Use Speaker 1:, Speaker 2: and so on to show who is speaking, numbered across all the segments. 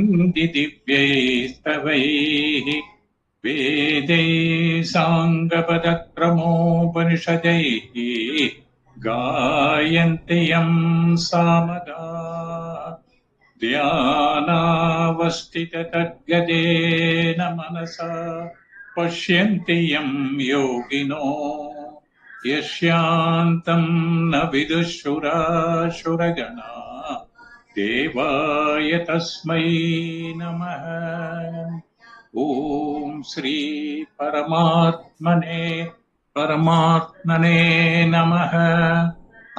Speaker 1: स्तुवन्ति दिव्यैस्तवैः वेदैः साङ्गपदक्रमोपनिषदैः गायन्ति यं सामगाः ध्यानावस्थिततद्गतेन मनसा पश्यन्ति यं योगिनो यस्यान्तं न विदुःशुरासुरगणा देवाय तस्मै नमः। ॐ श्री परमात्मने नमः।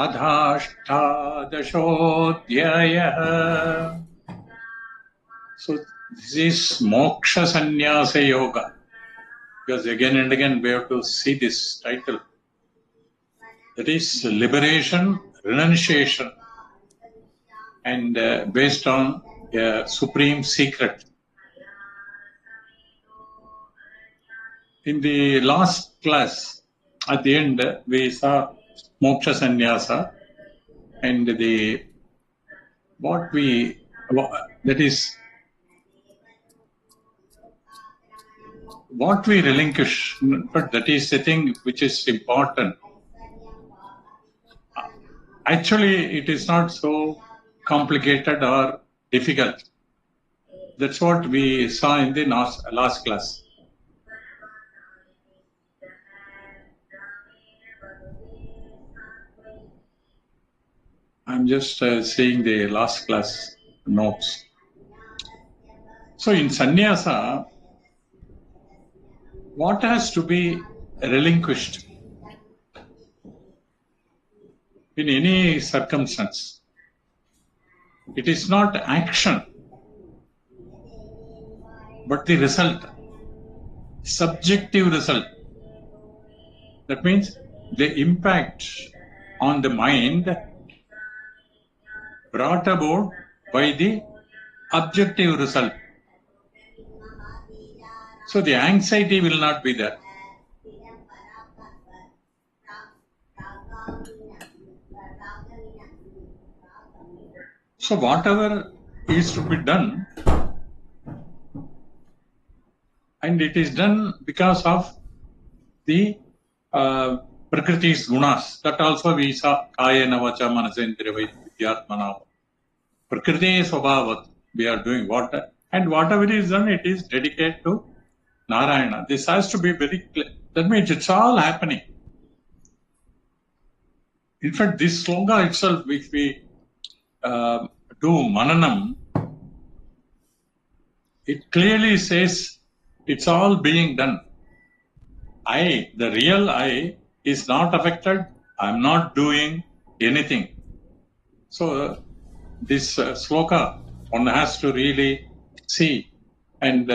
Speaker 1: अथाष्टादशोऽध्यायः। So this is moksha sannyasa yoga, because again and again we have to see this title. That is liberation, renunciation, and based on a supreme secret. In the last class, at the end, we saw moksha sannyasa and that is what we relinquish, but that is the thing which is important. Actually, it is not so complicated or difficult. That's what we saw in the last class. I'm just seeing the last class notes. So in sannyasa, what has to be relinquished in any circumstance? It is not action, but the result, subjective result. That means the impact on the mind brought about by the objective result. So the anxiety will not be there. So whatever is to be done, and it is done because of the Prakriti's gunas. That also we saw Kayena Vacha Manasendriya Vidyatmana. Prakriti Swabhavat. We are doing and whatever is done, it is dedicated to Narayana. This has to be very clear. That means it's all happening. In fact, this sloka itself, which we do mananam, it clearly says it's all being done. The real I, is not affected. I'm not doing anything. So this sloka, one has to really see, and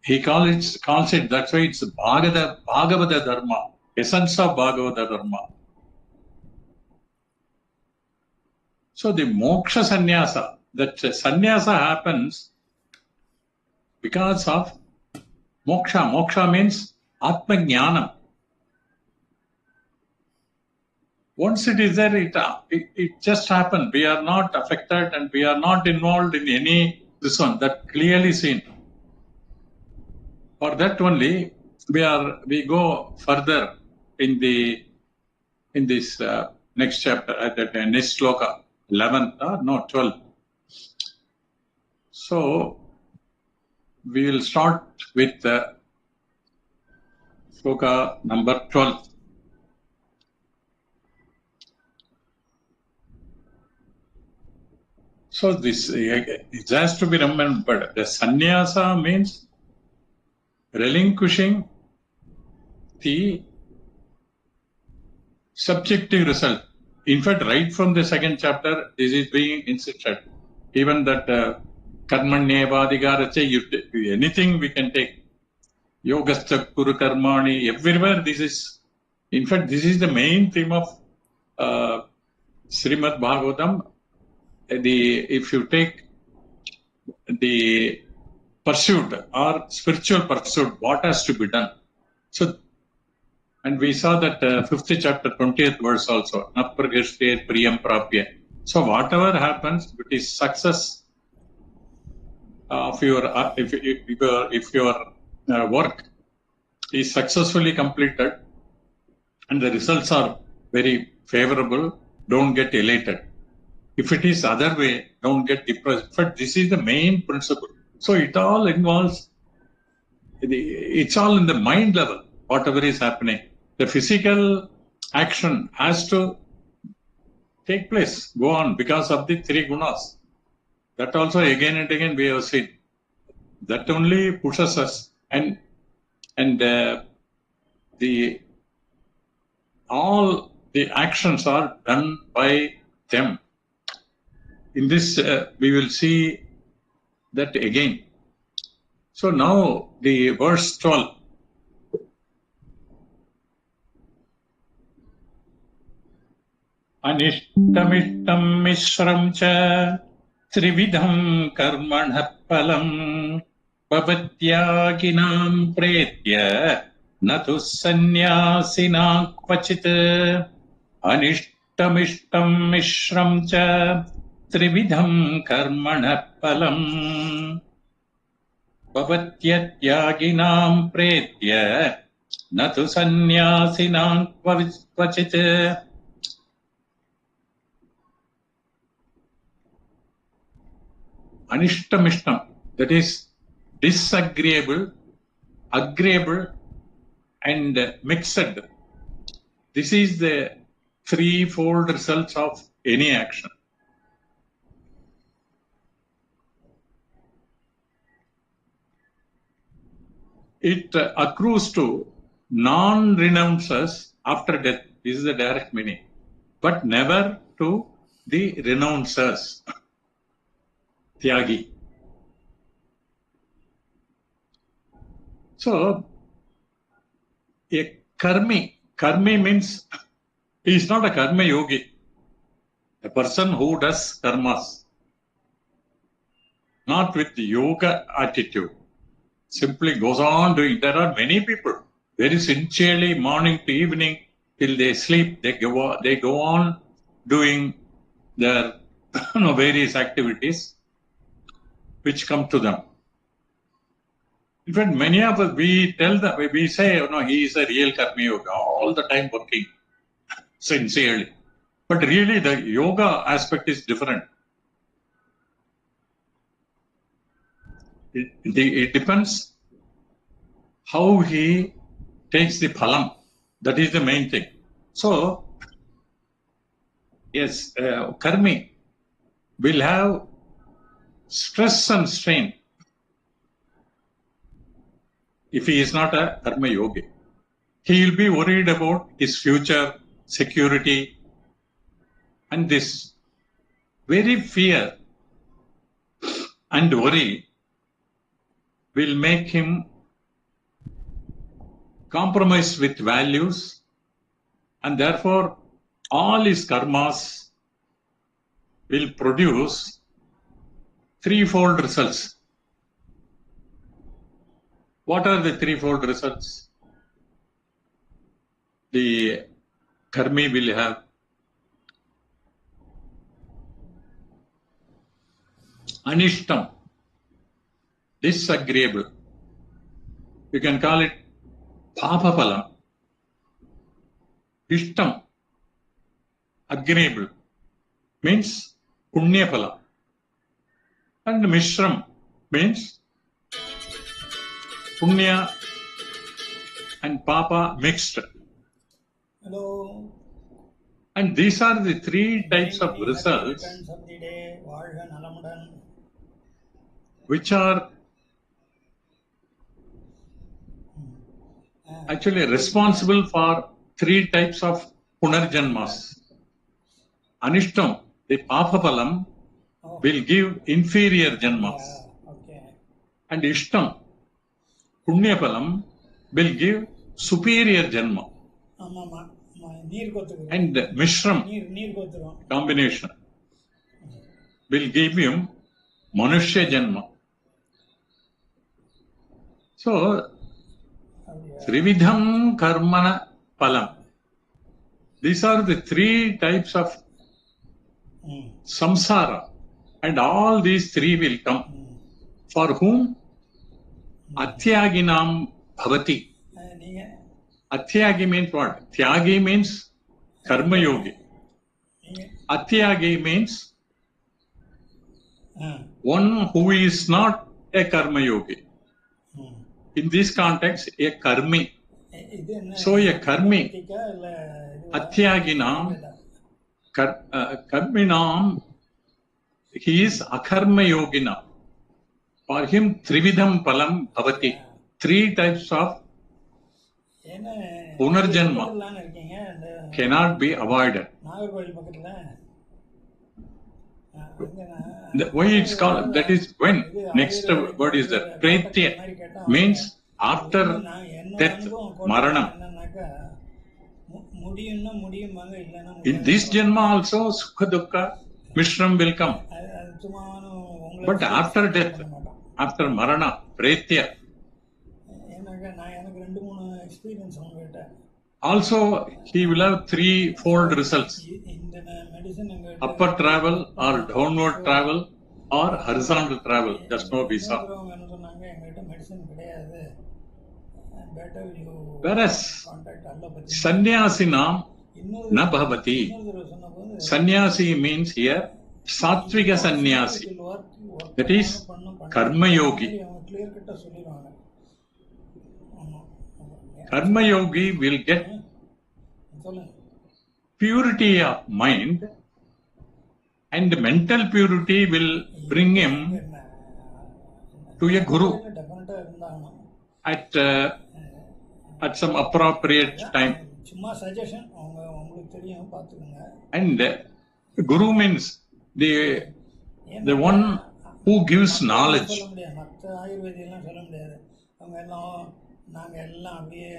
Speaker 1: he calls it, that's why it's Bhagavad Dharma, essence of Bhagavad Dharma. So the moksha sannyasa, that sannyasa happens because of moksha. Moksha means atma jnanam. Once it is there, it just happened. We are not affected and we are not involved in any this one, that clearly seen. For that only, we go further in this next chapter, at the next sloka, 11th, 12th. So we will start with sloka number 12. So this it has to be remembered. The sannyasa means relinquishing the subjective result. In fact, right from the second chapter, this is being insisted. Even that karmanyevadhikaracha, anything we can take. Yogascha kuru karmani, everywhere this is. In fact, this is the main theme of Srimad Bhagavatam. If you take the pursuit or spiritual pursuit, what has to be done? So, and we saw that 5th chapter, 20th verse also. Napragashte priyam prapya. So whatever happens, it is success of your if your work is successfully completed and the results are very favorable, don't get elated. If it is other way, don't get depressed. But this is the main principle. So it all involves, it's all in the mind level, whatever is happening. The physical action has to take place, go on, because of the three gunas. That also again and again we have seen. That only pushes us, and the all the actions are done by them. In this, we will see that again. So now the verse 12. Anishtamishtam mishram cha trividham karmanah palam bhavatyaginam pretya natu sannyasina kvachit. Anishtamishtam mishram cha trividham karmanah palam bhavatyaginam pretya natu sannyasina kvachit. Anishtamishtam, that is disagreeable, agreeable, and mixed. This is the threefold results of any action. It accrues to non-renouncers after death. This is the direct meaning. But never to the renouncers. Tyagi. So, a karmi means he is not a karma yogi, a person who does karmas, not with the yoga attitude, simply goes on doing. There are many people very sincerely, morning to evening till they sleep, they go on doing their various activities which come to them. In fact, many of us, we tell them, we say, he is a real karma yoga, all the time working sincerely. But really, the yoga aspect is different. It depends how he takes the phalam. That is the main thing. So, yes, karmi will have stress and strain if he is not a karma yogi. He will be worried about his future, security, and this very fear and worry will make him compromise with values, and therefore all his karmas will produce threefold results. What are the threefold results? The karmi will have anishtam, disagreeable. You can call it papa phalam. Ishtam, agreeable, means punya phalam. And mishram means punya and papa mixed.
Speaker 2: Hello.
Speaker 1: And these are the three types of results which are actually responsible for three types of punarjanmas. Anishtam, the papa phalam, will give inferior janmas. And ishtam, punya phalam, will give superior janma. And mishram, combination, will give him manushya janma. So, trividham karmana phalam. These are the three types of samsara, and all these three will come. For whom? Atyaginam bhavati. Atyagi means what? Tyagi means karma yogi. Atyagi means one who is not a karma yogi. In this context, a karmi. So a karmi, atyaginam, karminam, he is akarma yogina. For him, trividham palam bhavati. 3 types of punarjanma cannot be avoided. Why it's called, that is when, next word is that, pretya, means after death, marana. In this janma also, sukha dukkha, mishram will come. But after death, after marana, pretya, also he will have 3-fold results. Upper travel or downward travel or horizontal travel. There's no visa. Whereas sannyasinam na bhavati. Sannyasi means here sattvika sannyasi. That is karma yogi. Karma yogi will get purity of mind, and mental purity will bring him to a guru at some appropriate time. And guru means the one who gives knowledge.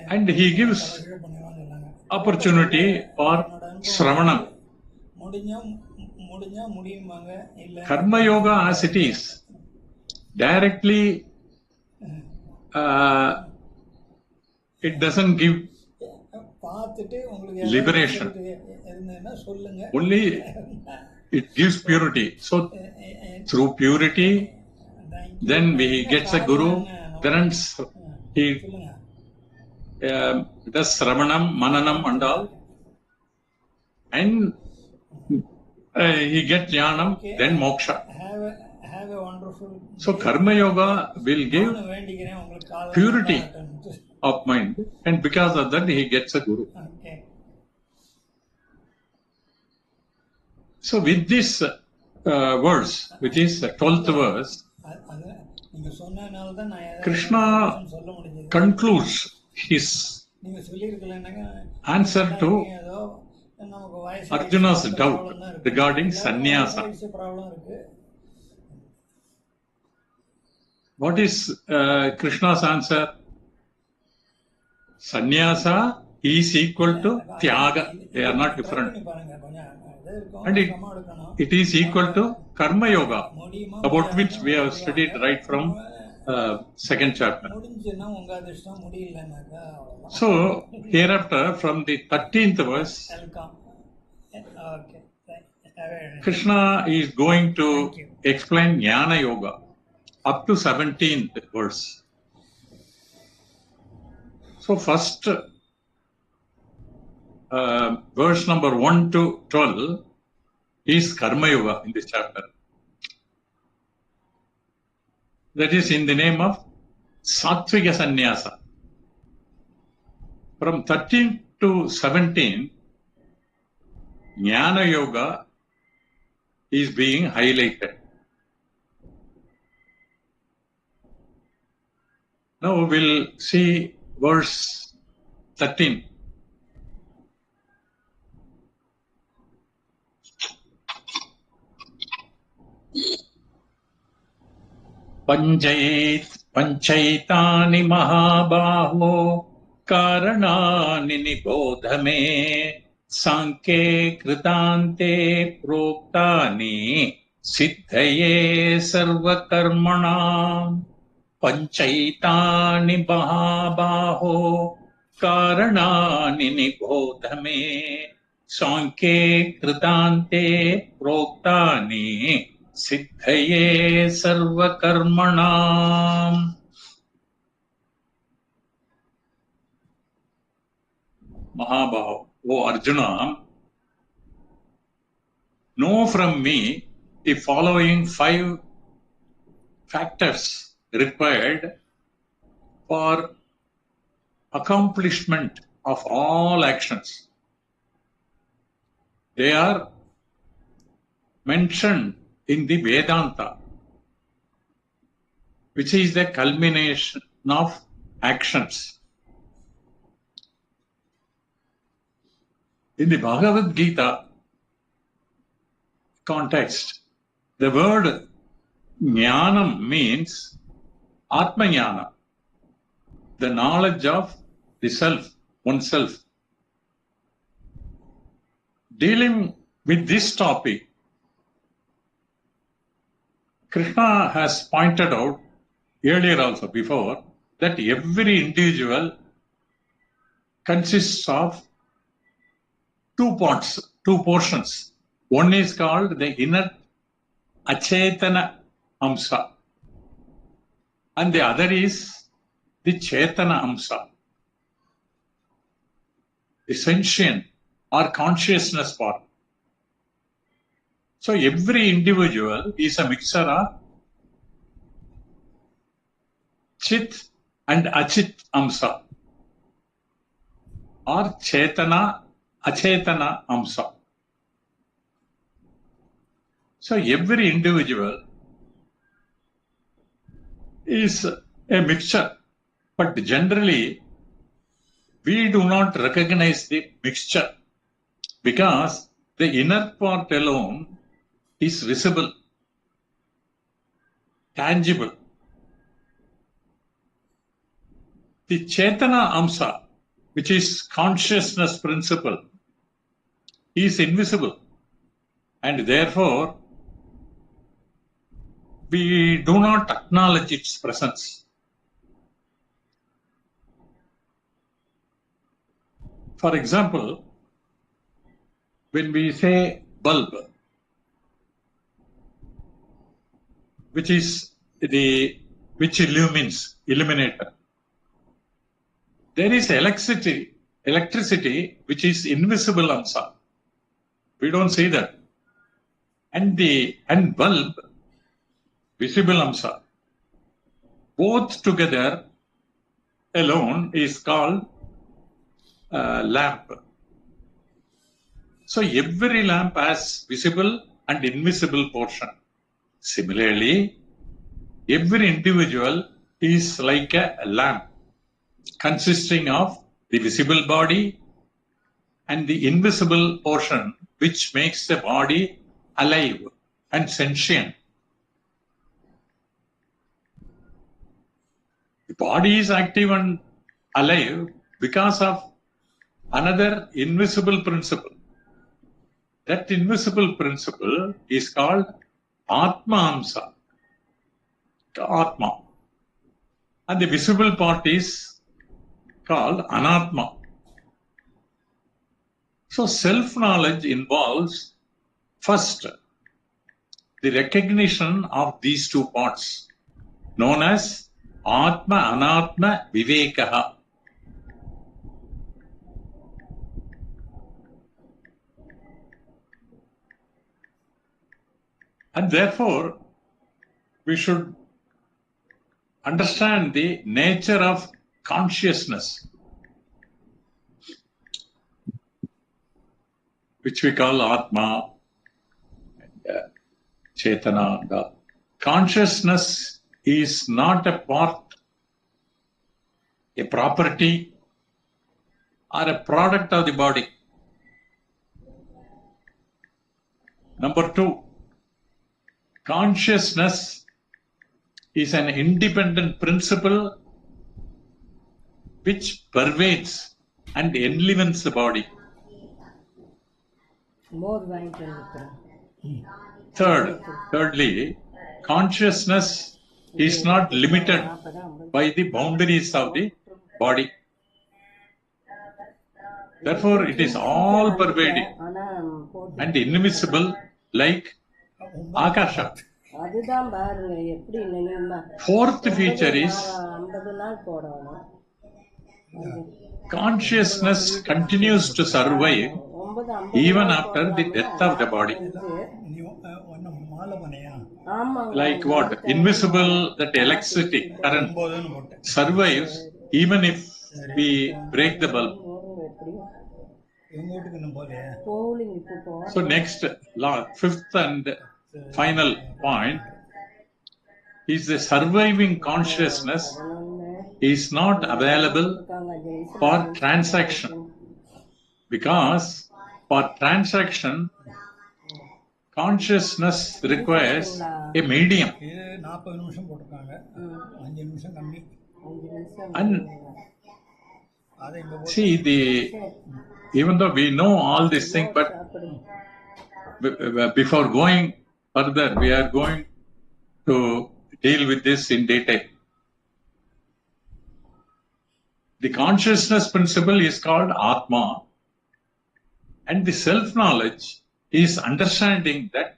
Speaker 1: And he gives opportunity for Sravanam. Karma yoga as it is, directly it doesn't give liberation. Only it gives purity. So through purity, then he gets a guru, then he does Sravanam, Mananam and all, and he gets Jnanam, then Moksha.
Speaker 2: Have a wonderful.
Speaker 1: So Karma Yoga will give purity of mind, and because of that he gets a guru.
Speaker 2: Okay.
Speaker 1: So with this verse, which is the 12th verse, Krishna concludes his answer to Arjuna's doubt regarding sannyasa. What is Krishna's answer? Sannyasa is equal to Tyaga. They are not different. And it is equal to Karma Yoga, about which we have studied right from 2nd chapter. So, hereafter, from the 13th verse, Krishna is going to explain Jnana Yoga up to 17th verse. So, first verse number 1 to 12 is Karma Yoga in this chapter. That is in the name of Sattvika Sannyasa. From 13 to 17, Jnana Yoga is being highlighted. Now we'll see verse 13. Panchaitani mahabaho karanani nibodha me sanke kritante proktani siddhaye sarva karmanam. Panchaitani mahabaho karanani nibodha me sanke kritante proktani सिद्धये सर्वकर्मणाम्. Mahabhava, O Arjuna, know from me the following 5 factors required for accomplishment of all actions. They are mentioned in the Vedanta, which is the culmination of actions. In the Bhagavad Gita context, the word jnanam means atma jnana, the knowledge of the self, oneself. Dealing with this topic, Krishna has pointed out earlier also before that every individual consists of 2 parts, 2 portions. One is called the inner achetana amsa, and the other is the chetana amsa, the sentient or consciousness part. So every individual is a mixture of chit and achit amsa, or chetana achetana amsa. So every individual is a mixture, but generally we do not recognize the mixture because the inner part alone is visible, tangible. The Chetana Amsa, which is consciousness principle, is invisible, and therefore we do not acknowledge its presence. For example, when we say bulb, which illumines, illuminator, there is electricity which is invisible amsa. We don't see that. And bulb, visible amsa. Both together alone is called lamp. So every lamp has visible and invisible portion. Similarly, every individual is like a lamp consisting of the visible body and the invisible portion which makes the body alive and sentient. The body is active and alive because of another invisible principle. That invisible principle is called Atma Amsa, Atma. And the visible part is called Anatma. So self-knowledge involves first the recognition of these 2 parts, known as Atma Anatma Vivekaha. And therefore, we should understand the nature of consciousness, which we call Atma and Chetana. Consciousness is not a part, a property, or a product of the body. Number 2, consciousness is an independent principle which pervades and enlivens the body. Thirdly, consciousness is not limited by the boundaries of the body. Therefore, it is all pervading and invisible like Akasha.
Speaker 2: அதுதான் பாருங்க எப்படி
Speaker 1: Fourth feature is
Speaker 2: 50 நாள் போடணும்.
Speaker 1: consciousness continues to survive
Speaker 2: 50
Speaker 1: even
Speaker 2: நாள்
Speaker 1: after the death of the body. Like what? Invisible, that electricity current survives even if we break the bulb. So next, fifth and final point is the surviving consciousness is not available for transaction, because for transaction consciousness requires a medium. And see, even though we know all these things, but before going further, we are going to deal with this in detail. The consciousness principle is called Atma, and the self-knowledge is understanding that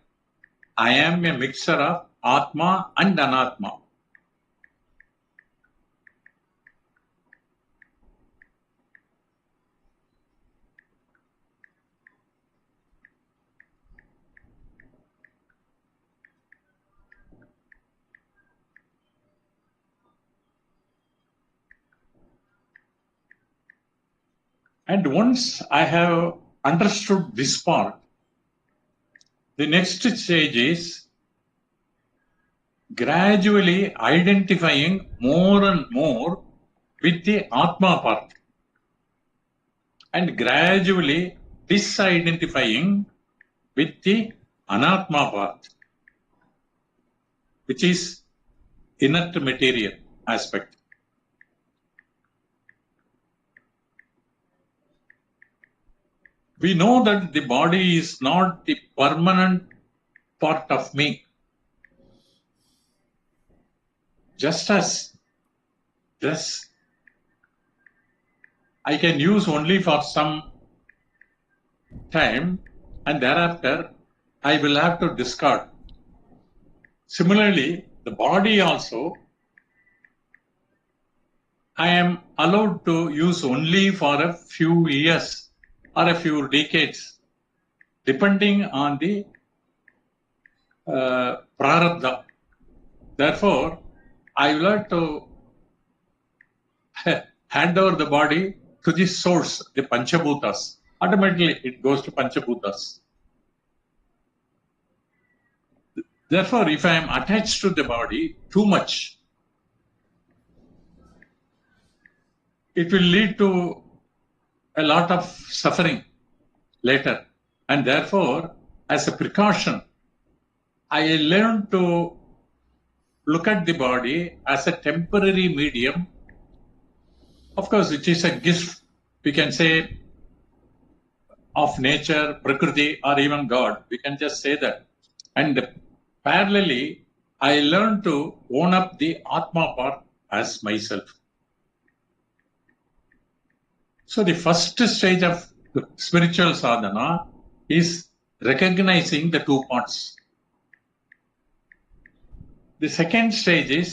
Speaker 1: I am a mixture of Atma and Anatma. And once I have understood this part, the next stage is gradually identifying more and more with the Atma part, and gradually disidentifying with the Anatma part, which is inert material aspect. We know that the body is not the permanent part of me. Just as dress, I can use only for some time and thereafter I will have to discard. Similarly, the body also I am allowed to use only for a few years or a few decades, depending on the prarabdha. Therefore, I will have to hand over the body to the source, the Panchabhutas. Automatically, it goes to Panchabhutas. Therefore, if I am attached to the body too much, it will lead to a lot of suffering later. And therefore, as a precaution, I learned to look at the body as a temporary medium. Of course, it is a gift, we can say, of nature, Prakriti, or even God. We can just say that. And parallelly, I learned to own up the Atma part as myself. So the first stage of the spiritual sadhana is recognizing the two parts. The second stage is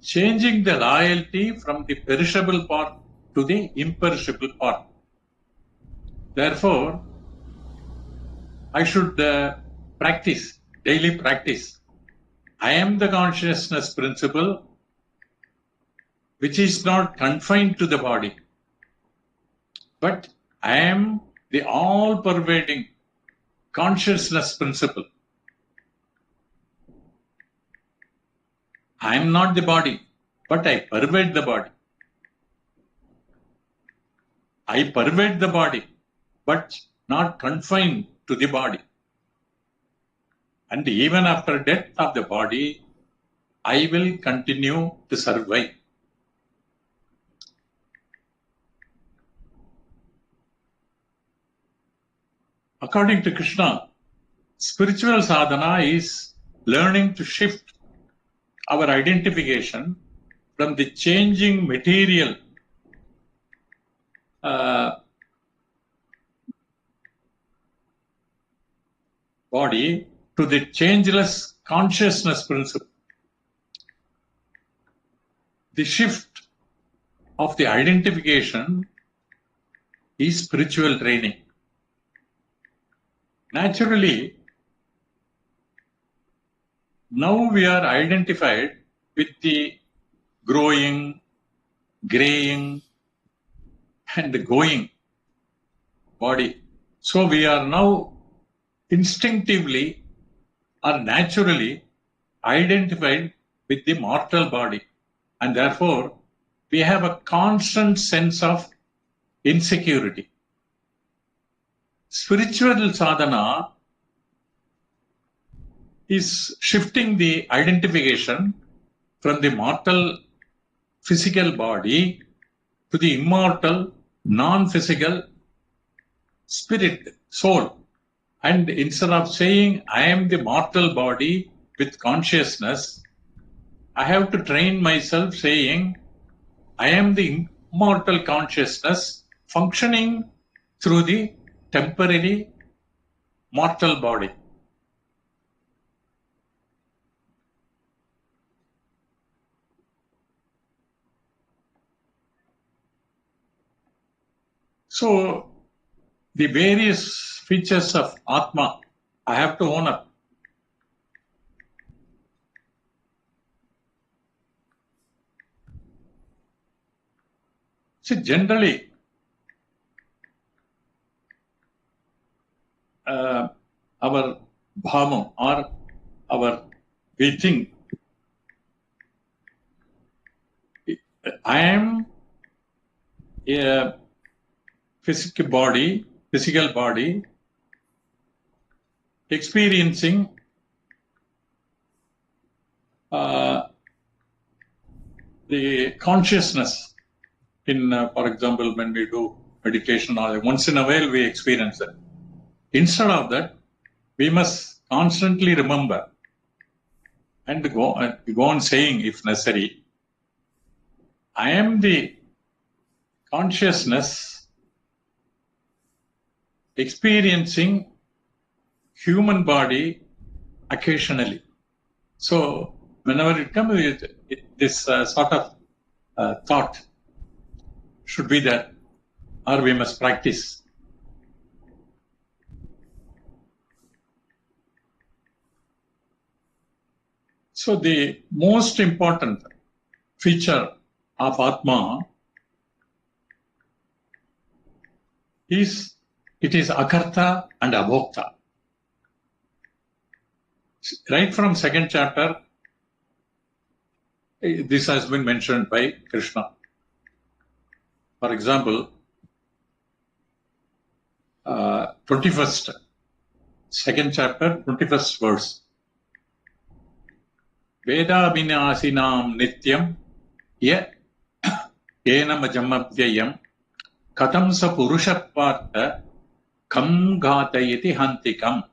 Speaker 1: changing the loyalty from the perishable part to the imperishable part. Therefore, I should practice, daily practice. I am the consciousness principle which is not confined to the body, but I am the all-pervading consciousness principle. I am not the body, but I pervade the body. I pervade the body, but not confined to the body. And even after death of the body, I will continue to survive. According to Krishna, spiritual sadhana is learning to shift our identification from the changing material body to the changeless consciousness principle. The shift of the identification is spiritual training. Naturally, now we are identified with the growing, graying, and going body. So we are now instinctively or naturally identified with the mortal body, and therefore we have a constant sense of insecurity. Spiritual sadhana is shifting the identification from the mortal physical body to the immortal non-physical spirit, soul. And instead of saying, I am the mortal body with consciousness, I have to train myself saying, I am the immortal consciousness functioning through the temporary mortal body. So, the various features of Atma, I have to own up. See, generally, our bhavam or we think, I am a physical body experiencing the consciousness in, for example, when we do meditation, or once in a while we experience it. Instead of that, we must constantly remember and go on saying, if necessary, I am the consciousness experiencing human body occasionally. So whenever it comes, this sort of thought should be there, or we must practice. So the most important feature of Atma is it is akarta and abhokta. Right from second chapter, this has been mentioned by Krishna. For example, 21st, second chapter, 21st verse. Veda vinasinam nityam ya enam jamabhyayam katam sa purushatvartha kam ghatayati hantikam.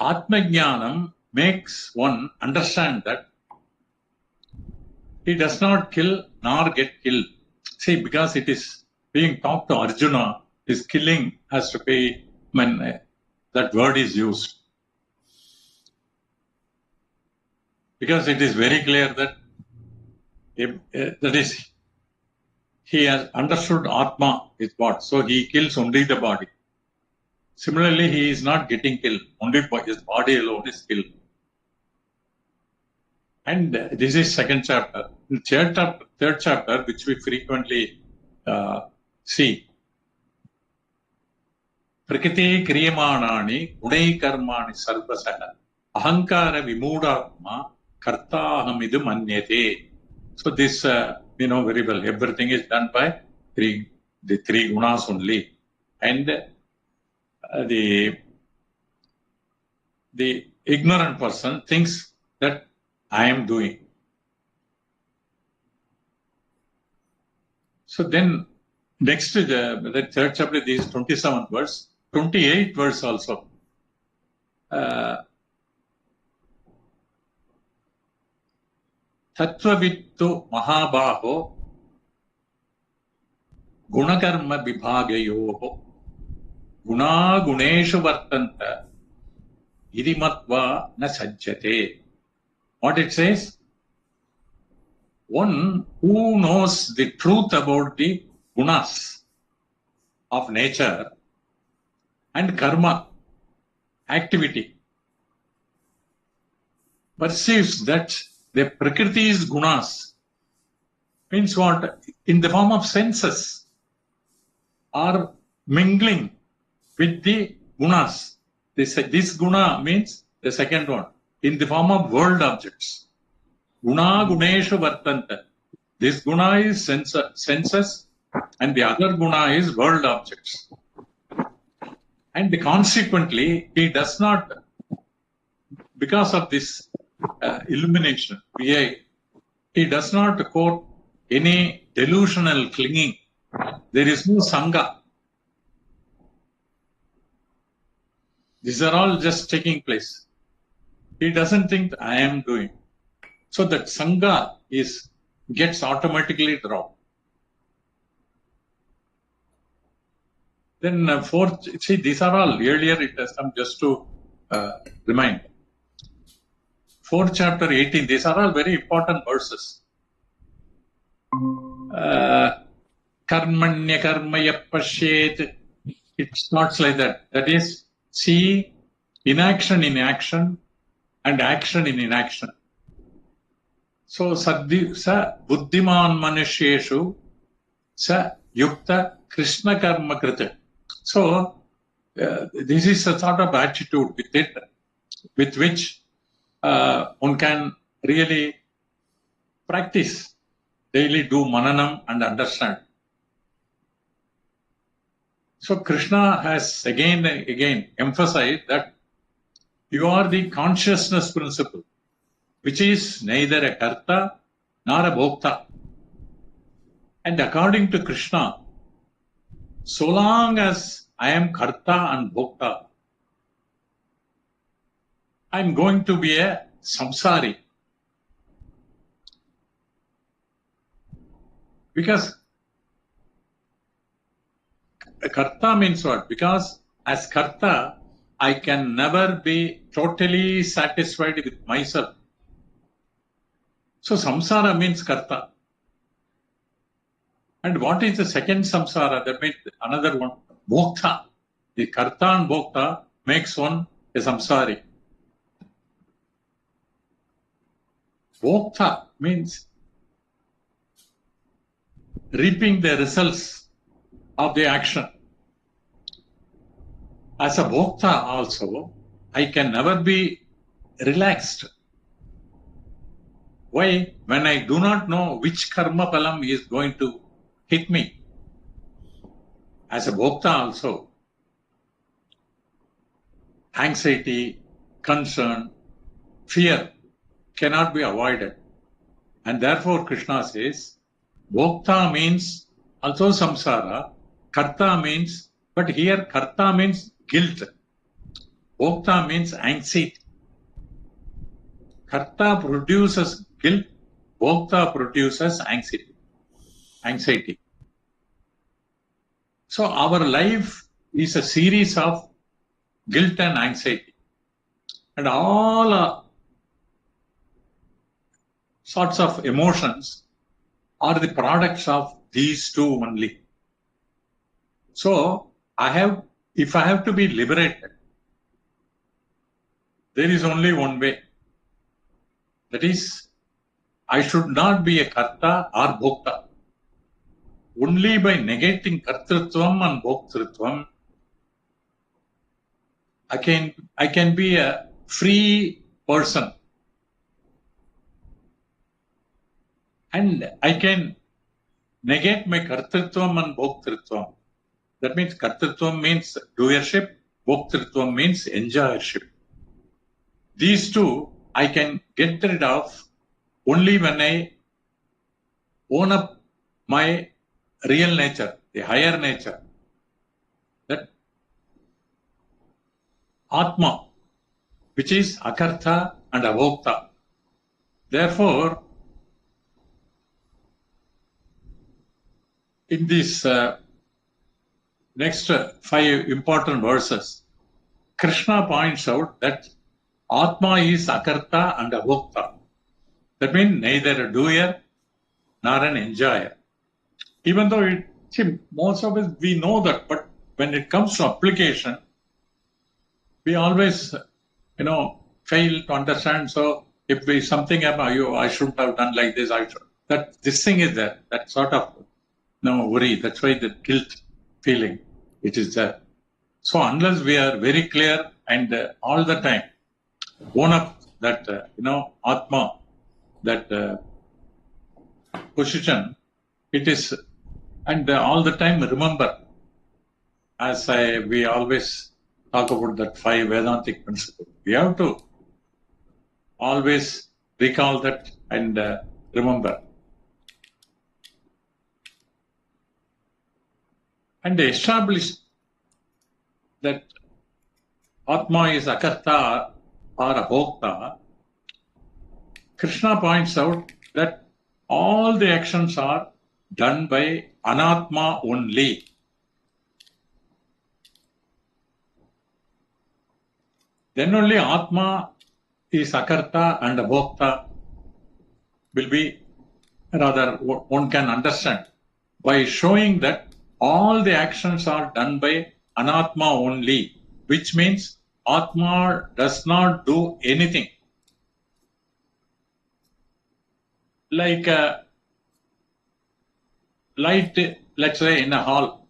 Speaker 1: Atmajnanam makes one understand that he does not kill nor get killed. See, because it is being talked to Arjuna, his killing has to be when that word is used. Because it is very clear that that is, he has understood Atma is what, so he kills only the body. Similarly, he is not getting killed, only his body alone is killed. And this is second chapter. In third chapter, which we frequently see, Prakriti kriyamanani gunai karmani sarvasaha ahankara vimudhatma kartahamidu manyate. So this, very well, everything is done by the three gunas only. And the ignorant person thinks that I am doing. So then, next to the third chapter, this 27th verse, 28th verse also. Tattvavittu mahabaho gunakarma vibhagayoho guna guneshu vartanta idimatva na sajjate. What it says? One who knows the truth about the gunas of nature and karma, activity, perceives that the Prakriti's gunas means what? In the form of senses are mingling with the gunas. This guna means the second one in the form of world objects. Guna guneshu vartanta. This guna is senses and the other guna is world objects. And consequently, he does not, because of this illumination, he does not quote any delusional clinging. There is no sangha. These are all just taking place. He doesn't think that I am doing. So that sangha gets automatically dropped. Then fourth, see, these are all earlier it has come just to remind. 4th chapter 18, these are all very important verses. Karmanya karmaya pashet. It starts like that. That is, see inaction in action and action in inaction. So, sa buddhiman manusheshu sa yukta krishna karma krita. So, this is a sort of attitude with which one can really practice, daily do mananam and understand. So Krishna has again and again emphasized that you are the consciousness principle, which is neither a karta nor a bhokta. And according to Krishna, so long as I am karta and bhokta, I am going to be a samsari. Because karta means what? Because as karta, I can never be totally satisfied with myself. So samsara means karta. And what is the second samsara? That means another one, bhokta. The karta and bhokta makes one a samsari. Bhokta means reaping the results of the action. As a bhokta also, I can never be relaxed. Why? When I do not know which karma palam is going to hit me. As a bhokta also, anxiety, concern, fear cannot be avoided. And therefore Krishna says, bhokta means also samsara, karta means, but here karta means guilt. Bhokta means anxiety. Karta produces guilt, bhokta produces anxiety. So our life is a series of guilt and anxiety. And all sorts of emotions are the products of these two only. So if I have to be liberated, there is only one way. That is, I should not be a karta or bhokta. Only by negating kartrutvam and bhoktrutvam, I can be a free person. And I can negate my kartrutvam and bhoktrutvam. That means kartrutvam means doership, bhoktrutvam means enjoyership. These two I can get rid of only when I own up my real nature, the higher nature, that Atma, which is akartha and abhokta. Therefore, in this Next 5 important verses. Krishna points out that Atma is akarta and abhokta. That means neither a doer nor an enjoyer. Even though most of us, we know that, but when it comes to application, we always, fail to understand. So if we something happen, I shouldn't have done like this. That this thing is there. That sort of worry. That's why the guilt feeling it is there. So unless we are very clear and all the time own up that Atma, that position, it is, and all the time remember, as we always talk about that 5 Vedantic principles. We have to always recall that and remember. And establish that Atma is akarta or abhokta. Krishna points out that all the actions are done by anatma only. Then only Atma is akarta and abhokta will be, rather one can understand by showing that all the actions are done by anatma only, which means Atma does not do anything. Like light, let's say in a hall,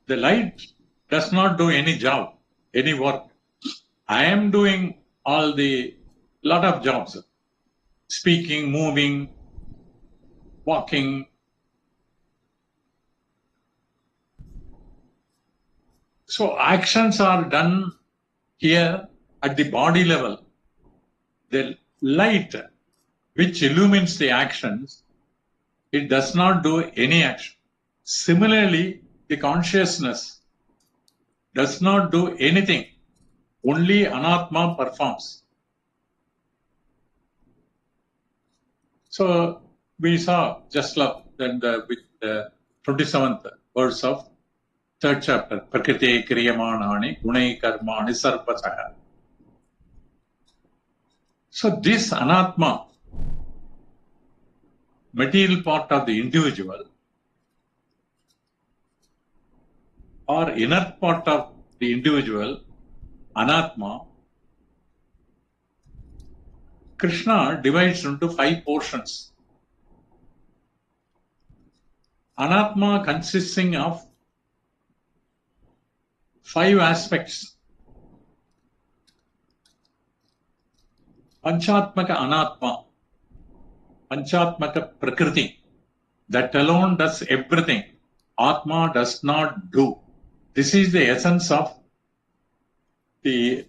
Speaker 1: the light does not do any job, any work. I am doing lot of jobs, speaking, moving, walking. So actions are done here at the body level. The light which illumines the actions, it does not do any action. Similarly, the consciousness does not do anything. Only anatma performs. So we saw just with the 27th verse of 3rd chapter, Prakriti kriyamanani gunai karmani sarpasaha. So this anatma, material part of the individual, or inner part of the individual, anatma, Krishna divides into 5 portions. Anatma consisting of 5 aspects. Panchatmaka anatma, Panchatmaka prakriti, that alone does everything. Atma does not do. This is the essence of the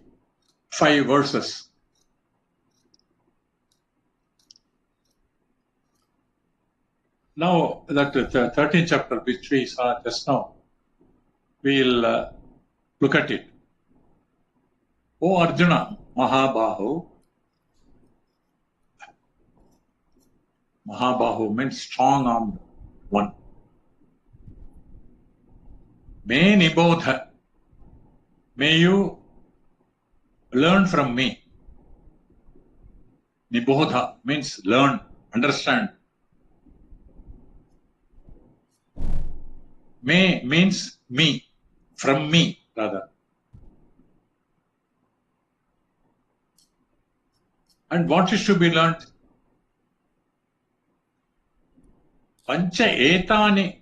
Speaker 1: 5 verses. Now, that the 13th chapter, which we saw just now, we'll look at it. O Arjuna, Mahabahu. Mahabahu means strong-armed one. Me nibodha. May you learn from me. Nibodha means learn, understand. Me means me, from me rather. And what is to be learnt? Pancha etani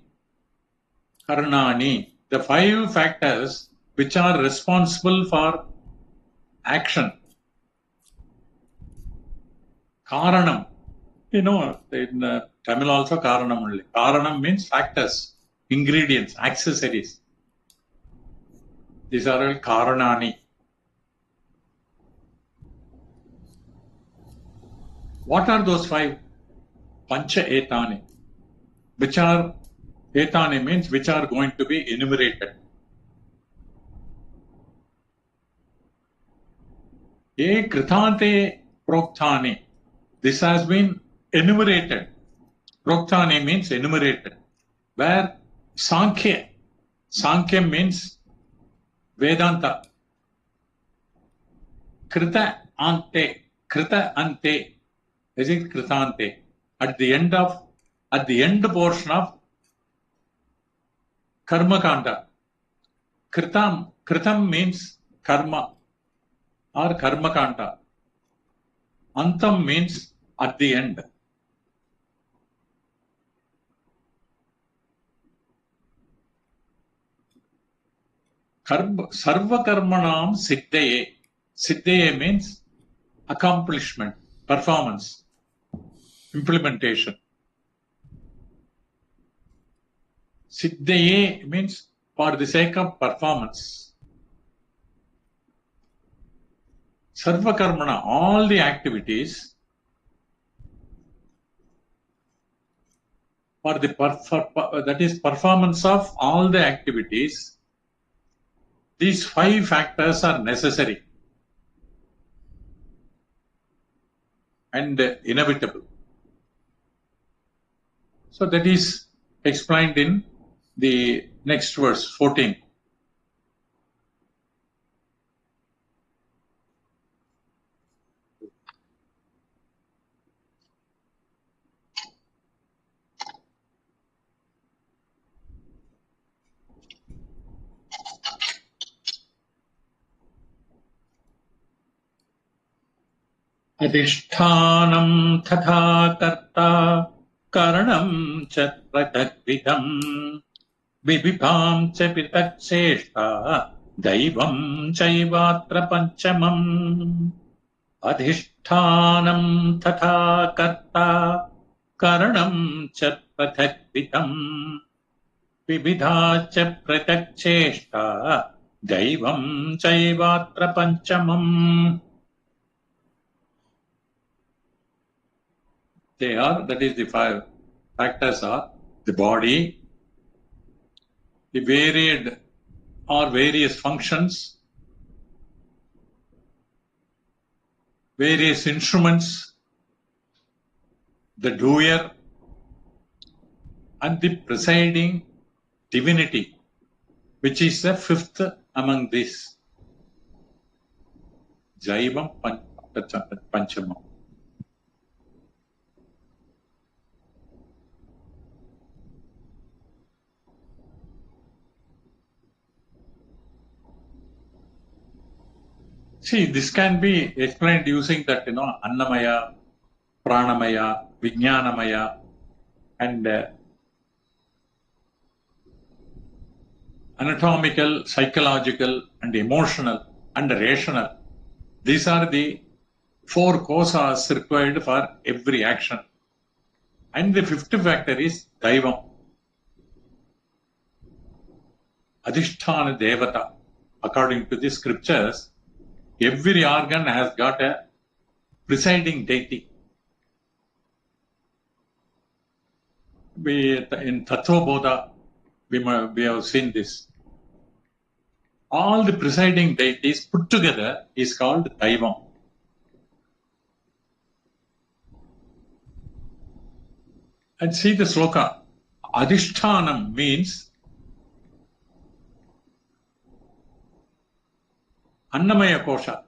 Speaker 1: karnani, the 5 factors which are responsible for action. Karanam. In Tamil also Karanam only. Karanam means factors, ingredients, accessories. These are all Karanani. What are those 5? Pancha etani, which are, etani means which are going to be enumerated. E kritante proktani, this has been enumerated. Proktani means enumerated. where Sankhya means Vedanta. Krita ante, is it Kritante? At the end portion of Karma Kanda. Kritam means karma or Karma Kanda. Antam means at the end. Sarva karmanam siddhaye. Siddhaye means accomplishment, performance, implementation. Siddhaye means for the sake of performance. Sarva karmana, all the activities for the that is performance of all the activities. These 5 factors are necessary and inevitable. So that is explained in the next verse, 14. Adhishthanam tatha karta karanam cha pratagvidam vibham cha pritacheshta daivam chaivatra panchamam. Adhishthanam tatha karta karanam cha pratagvidam vibhidha cha pritacheshta daivam chaivatra panchamam. They are, that is the 5 factors are the body, the varied or various functions, various instruments, the doer, and the presiding divinity, which is the 5th among these. Jaivam Panchamam. See, this can be explained using that, Annamaya, Pranamaya, Vijnanamaya, and anatomical, psychological, and emotional, and rational. These are the 4 kosas required for every action. And the 5th factor is Daivam. Adhisthana Devata. According to the scriptures, every organ has got a presiding deity. In Tattva Bodha, we have seen this. All the presiding deities put together is called Daivam. And see the sloka. Adhishthanam means Annamaya Kosha.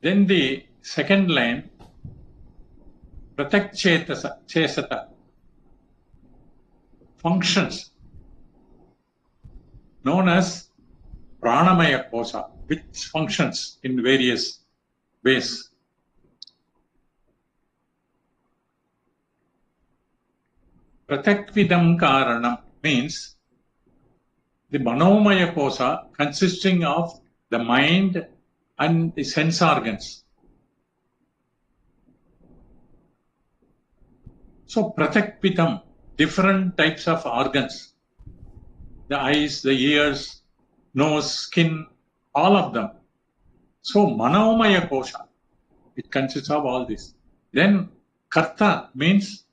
Speaker 1: Then the second line, Pratakchesata, functions, known as Pranamaya Kosha, which functions in various ways. Pratakvidam Karanam means the Manomaya Kosha consisting of the mind and the sense organs. So Pratakvidam, different types of organs, the eyes, the ears, nose, skin, all of them. So Manomaya Kosha, it consists of all this. Then Karta means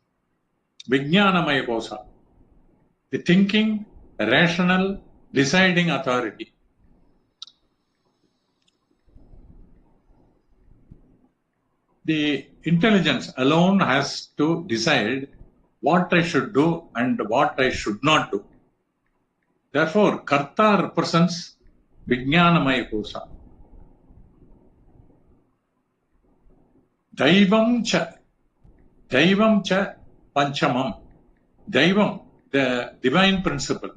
Speaker 1: Vijnanamaya Kosha, the thinking, rational, deciding authority. The intelligence alone has to decide what I should do and what I should not do. Therefore, Karta represents Vijnanamaya Kosha. Daivam cha Panchamam. Daivam, the divine principle,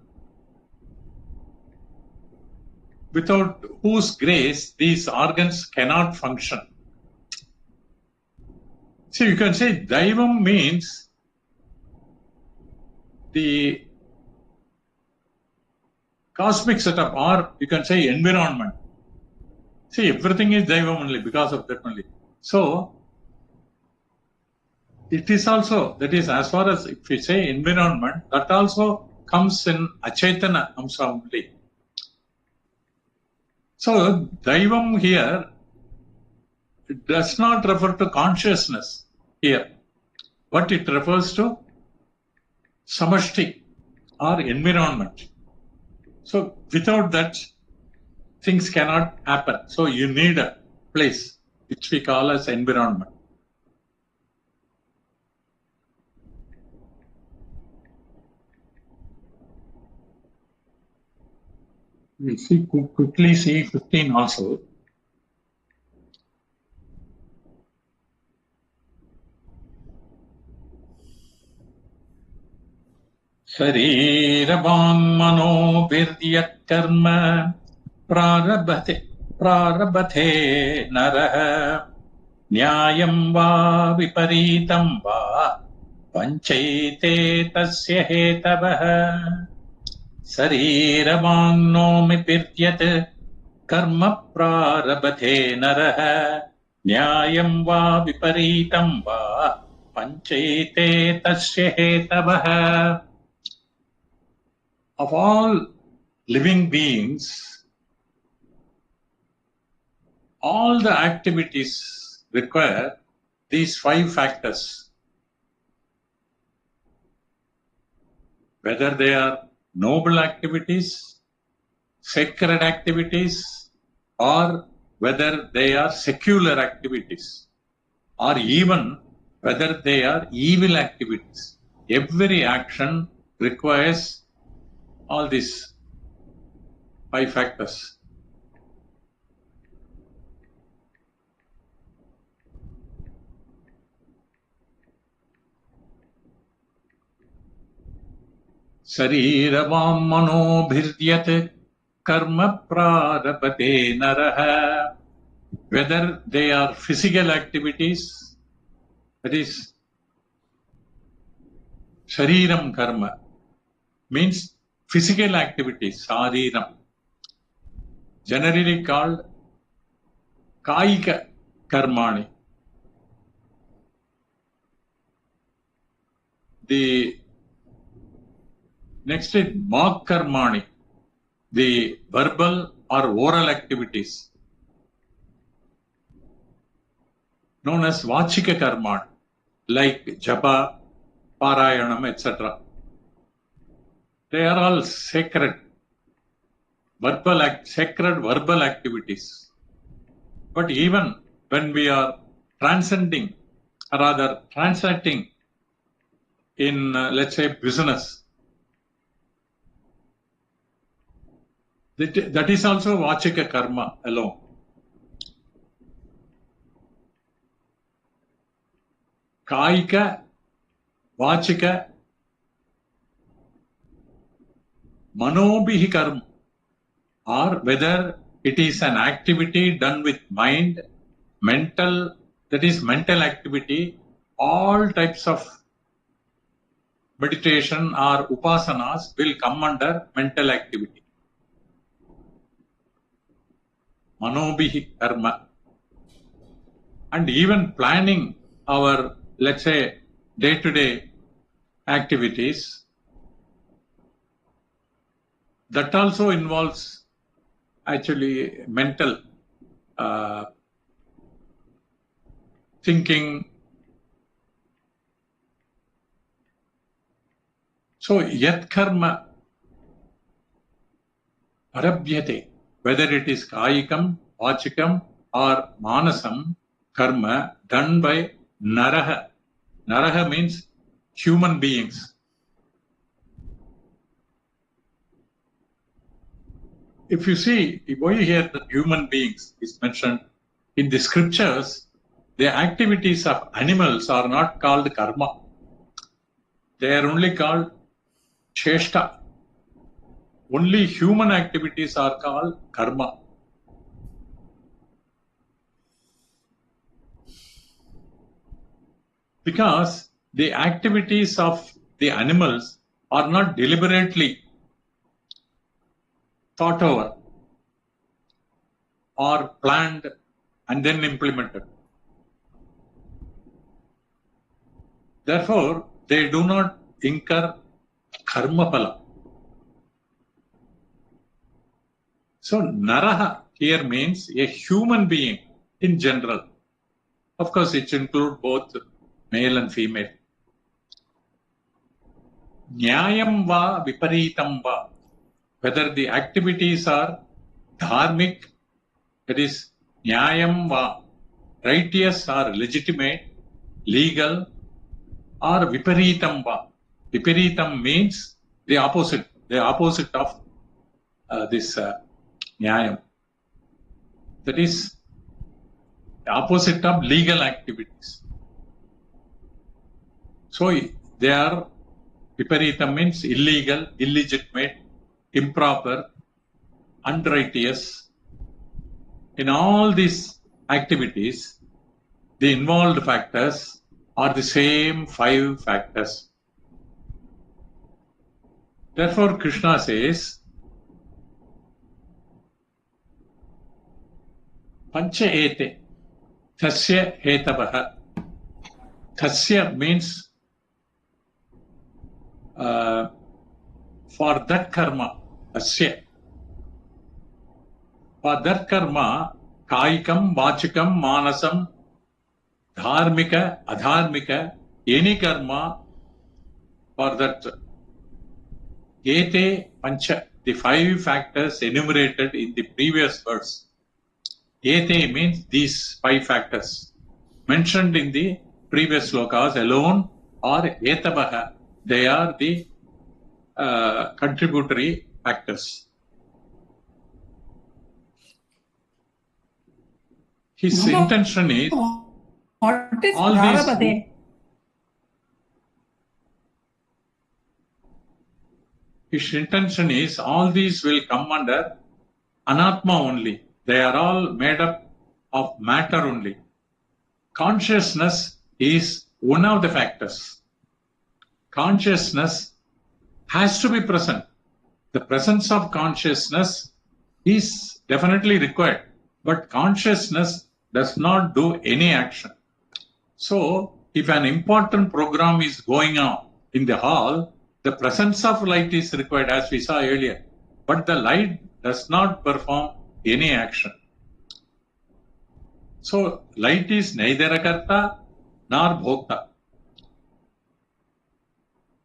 Speaker 1: without whose grace these organs cannot function. So you can say Daivam means the cosmic setup, or you can say environment. See, everything is Daivam only because of that only. So it is also, that is, as far as if we say environment, that also comes in Achetana Amsa only. So Daivam here, it does not refer to consciousness here, but it refers to Samashti or environment. So without that, things cannot happen. So you need a place which we call as environment. We see quickly see 15 also. Sharirabhan mano viryat karma prarabhate narah nyayam va viparitam va panchaite tasya hetavah. Sharirabhannomi piryat karma prarabhate narah nyayam va viparitam va panchaite tasya hetavah. Of all living beings, all the activities require these 5 factors. Whether they are noble activities, sacred activities, or whether they are secular activities, or even whether they are evil activities. Every action requires all these 5 factors. Sariravam mano bhiryat karma prarabhate narah. Whether they are physical activities, that is shariram karma, means physical activities, sariram, generally called kaika karmani. The next is mak karmani, the verbal or oral activities, known as vachika karmani, like japa, parayanam, etc. They are all sacred verbal activities. But even when we are transacting in, let's say, business, that is also vachika karma alone. Kaika, vachika, manobhihi karma, or whether it is an activity done with mind, mental, that is mental activity, all types of meditation or upasanas will come under mental activity. Manobhihi karma. And even planning our, let's say, day-to-day activities, that also involves actually mental thinking. So, yat karma arabhyate, whether it is kayikam, vachikam, or manasam karma done by Naraha. Naraha means human beings. If you see, why you hear that human beings is mentioned in the scriptures, the activities of animals are not called karma. They are only called cheshta. Only human activities are called karma. Because the activities of the animals are not deliberately thought over or planned and then implemented. Therefore, they do not incur karma phala. So, naraha here means a human being in general. Of course, it includes both male and female. Nyayam va viparitam va. Whether the activities are dharmic, that is nyayam va, righteous or legitimate, legal, or viparitam va. Viparitam means the opposite of this nyayam. That is the opposite of legal activities. So they are, viparitam means illegal, illegitimate, improper, unrighteous. In all these activities, the involved factors are the same 5 factors. Therefore, Krishna says, Pancha ete, tasya hetavaha. Tasya means for that karma, tasya. For that karma, kaikam, vachikam, manasam, dharmika, adharmika, any karma for that. Ete pancha, the 5 factors enumerated in the previous verse. Ete means these 5 factors mentioned in the previous slokas alone, or etavaha, they are the contributory factors. His intention is
Speaker 3: what is
Speaker 1: all
Speaker 3: Prarabdha?
Speaker 1: these. His intention is all these will come under anatma only. They are all made up of matter only. Consciousness is one of the factors. Consciousness has to be present. The presence of consciousness is definitely required, but consciousness does not do any action. So, if an important program is going on in the hall, the presence of light is required, as we saw earlier, but the light does not perform any action. So, light is neither a karta nor bhokta.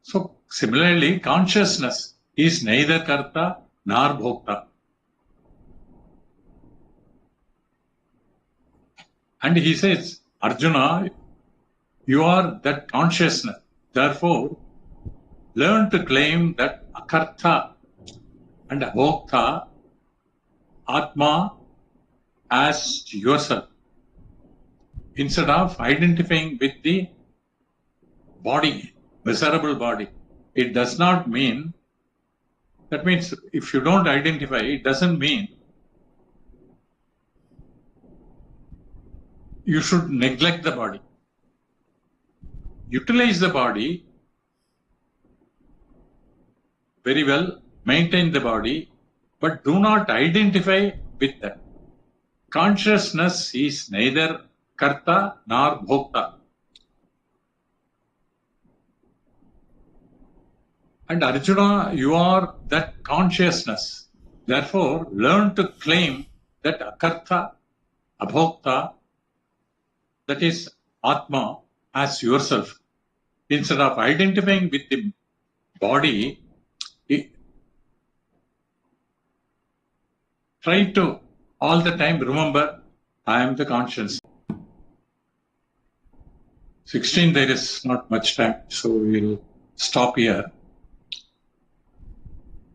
Speaker 1: So, similarly, consciousness is neither karta nor bhokta. And he says, Arjuna, you are that consciousness. Therefore, learn to claim that akarta and bhokta, atma, as yourself, instead of identifying with the body, miserable body. It does not mean, that means if you don't identify, it doesn't mean you should neglect the body. Utilize the body very well, maintain the body, but do not identify with that. Consciousness is neither karta nor bhokta. And Arjuna, you are that consciousness. Therefore, learn to claim that akarta, abhokta, that is Atma, as yourself. Instead of identifying with the body, try to all the time remember, I am the conscience. 16 there is not much time, so we'll stop here.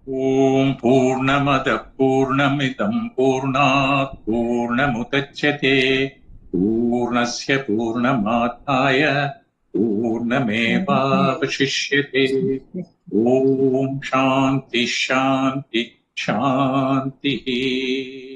Speaker 1: Om Purnamada Purnamidam Purnat Purnamudachyate Purnasya Purnamadaya Purnamevavashishyate. Om Shanti Shanti Shanti.